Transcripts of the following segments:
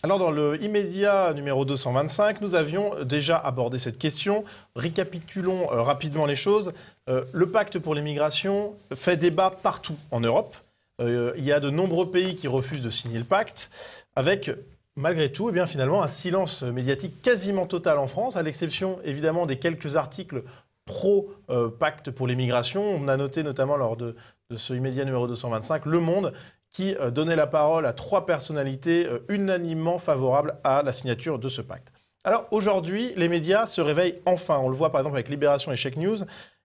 Alors dans le immédiat numéro 225, nous avions déjà abordé cette question. Récapitulons rapidement les choses. Le pacte pour l'immigration fait débat partout en Europe. Il y a de nombreux pays qui refusent de signer le pacte, avec malgré tout, eh bien, finalement, un silence médiatique quasiment total en France, à l'exception évidemment des quelques articles pro-pacte pour l'immigration. On a noté notamment lors de ce immédiat numéro 225, Le Monde, qui donnait la parole à 3 personnalités unanimement favorables à la signature de ce pacte. Alors aujourd'hui, les médias se réveillent enfin. On le voit par exemple avec Libération et Check News,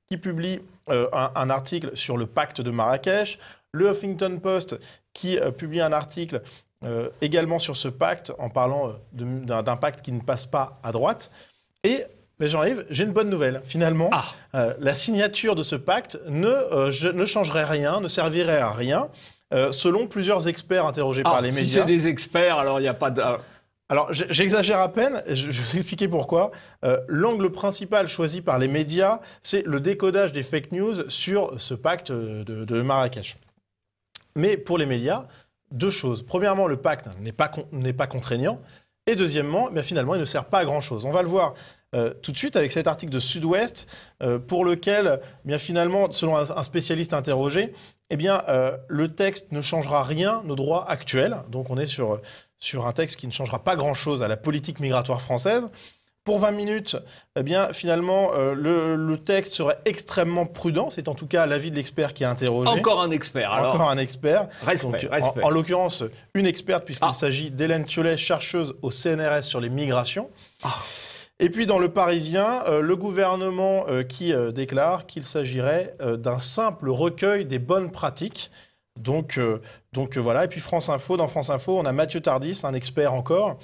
qui publie un article sur le pacte de Marrakech. Le Huffington Post, qui publie un article également sur ce pacte, en parlant d'un pacte qui ne passe pas à droite. Et Jean-Yves, j'ai une bonne nouvelle. Finalement, la signature de ce pacte ne changerait rien, ne servirait à rien. Selon plusieurs experts interrogés par les médias. Si c'est des experts, alors il n'y a pas de... Alors, j'exagère à peine, je vais vous expliquer pourquoi. L'angle principal choisi par les médias, c'est le décodage des fake news sur ce pacte de Marrakech. Mais pour les médias, 2 choses. Premièrement, le pacte n'est pas contraignant. Et deuxièmement, finalement, il ne sert pas à grand-chose. On va le voir tout de suite avec cet article de Sud-Ouest, pour lequel, finalement, selon un spécialiste interrogé, le texte ne changera rien aux droits actuels. Donc on est sur un texte qui ne changera pas grand-chose à la politique migratoire française. Pour 20 minutes, finalement, le texte serait extrêmement prudent. C'est en tout cas l'avis de l'expert qui a interrogé. Encore un expert, alors. Encore un expert. Respect. En l'occurrence, une experte, puisqu'il s'agit d'Hélène Thiollet, chercheuse au CNRS sur les migrations. Et puis dans Le Parisien, le gouvernement qui déclare qu'il s'agirait d'un simple recueil des bonnes pratiques. Donc voilà. Et puis dans France Info, on a Mathieu Tardis, un expert encore,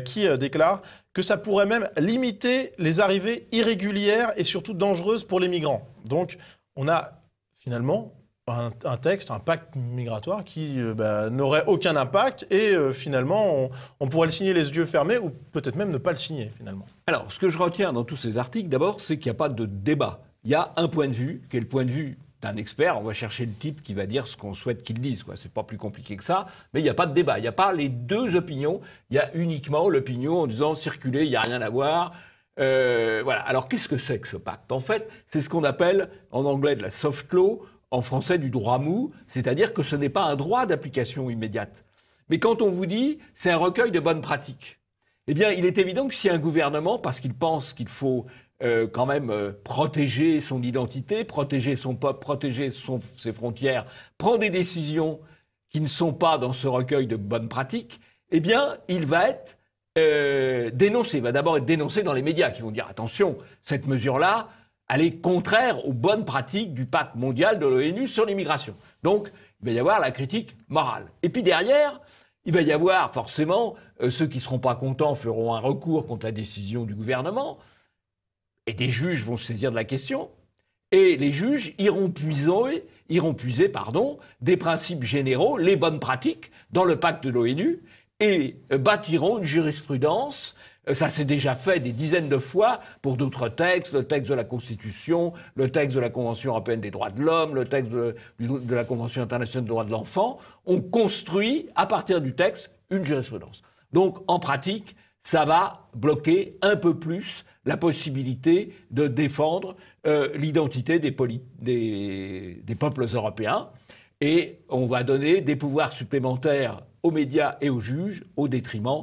qui déclare que ça pourrait même limiter les arrivées irrégulières et surtout dangereuses pour les migrants. Donc on a finalement un texte, un pacte migratoire qui n'aurait aucun impact et finalement on pourrait le signer les yeux fermés ou peut-être même ne pas le signer finalement. Alors ce que je retiens dans tous ces articles d'abord, c'est qu'il n'y a pas de débat. Il y a un point de vue qui est le point de vue d'un expert. On va chercher le type qui va dire ce qu'on souhaite qu'il dise. C'est pas plus compliqué que ça, mais il n'y a pas de débat. Il n'y a pas les 2 opinions. Il y a uniquement l'opinion en disant circuler, il n'y a rien à voir. Voilà. Alors qu'est-ce que c'est que ce pacte? En fait, c'est ce qu'on appelle en anglais de la soft law, en français du droit mou, c'est-à-dire que ce n'est pas un droit d'application immédiate. Mais quand on vous dit c'est un recueil de bonnes pratiques, il est évident que si un gouvernement, parce qu'il pense qu'il faut quand même protéger son identité, protéger son peuple, protéger ses frontières, prend des décisions qui ne sont pas dans ce recueil de bonnes pratiques, il va être dénoncé. Il va d'abord être dénoncé dans les médias qui vont dire attention, cette mesure-là, elle est contraire aux bonnes pratiques du pacte mondial de l'ONU sur l'immigration. Donc, il va y avoir la critique morale. Et puis derrière, il va y avoir forcément ceux qui ne seront pas contents feront un recours contre la décision du gouvernement. Et des juges vont se saisir de la question. Et les juges iront puiser des principes généraux, les bonnes pratiques, dans le pacte de l'ONU, et bâtiront une jurisprudence. Ça s'est déjà fait des dizaines de fois pour d'autres textes, le texte de la Constitution, le texte de la Convention européenne des droits de l'homme, le texte de la Convention internationale des droits de l'enfant. On construit, à partir du texte, une jurisprudence. Donc, en pratique, ça va bloquer un peu plus la possibilité de défendre l'identité des peuples européens. Et on va donner des pouvoirs supplémentaires aux médias et aux juges au détriment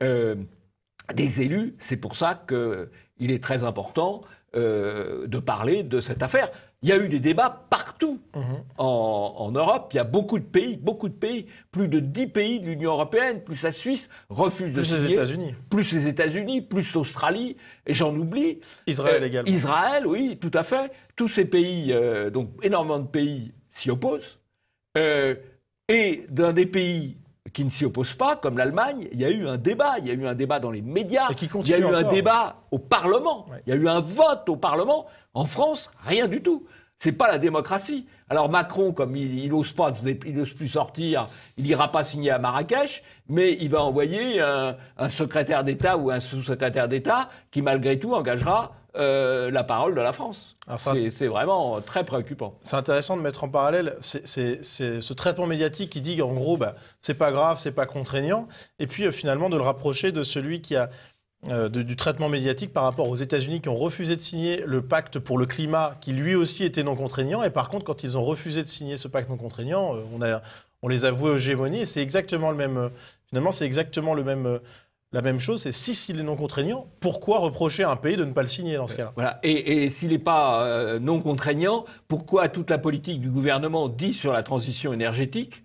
des élus. C'est pour ça qu'il est très important de parler de cette affaire. Il y a eu des débats partout en Europe. Il y a beaucoup de pays, plus de 10 pays de l'Union européenne, plus la Suisse, refusent de signer. Plus les États-Unis. Plus les États-Unis, plus l'Australie, et j'en oublie. Israël également. Israël, oui, tout à fait. Tous ces pays, donc énormément de pays s'y opposent. Et dans des pays qui ne s'y opposent pas, comme l'Allemagne, il y a eu un débat. Il y a eu un débat dans les médias. Il y a eu un débat au Parlement. Ouais. Il y a eu un vote au Parlement. En France, rien du tout. C'est pas la démocratie. Alors Macron, comme il n'ose plus sortir, il n'ira pas signer à Marrakech, mais il va envoyer un secrétaire d'État ou un sous-secrétaire d'État qui, malgré tout, engagera la parole de la France. C'est vraiment très préoccupant. C'est intéressant de mettre en parallèle ce traitement médiatique qui dit qu'en gros, c'est pas grave, c'est pas contraignant, et puis finalement de le rapprocher de celui qui a du traitement médiatique par rapport aux États-Unis qui ont refusé de signer le pacte pour le climat, qui lui aussi était non contraignant, et par contre, quand ils ont refusé de signer ce pacte non contraignant, on les a voués aux gémonies, et c'est exactement le même. Finalement, c'est exactement la même chose, c'est s'il est non contraignant, pourquoi reprocher à un pays de ne pas le signer dans ce cas-là? Voilà. Et s'il n'est pas non contraignant, pourquoi toute la politique du gouvernement dit sur la transition énergétique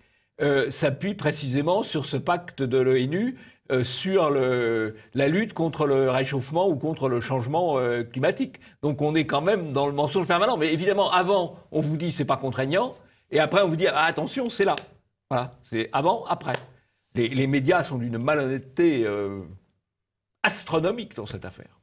s'appuie précisément sur ce pacte de l'ONU sur la lutte contre le réchauffement ou contre le changement climatique. Donc on est quand même dans le mensonge permanent. Mais évidemment, avant, on vous dit c'est pas contraignant, et après on vous dit ah, attention, c'est là. Voilà, c'est avant, après. Les médias sont d'une malhonnêteté astronomique dans cette affaire.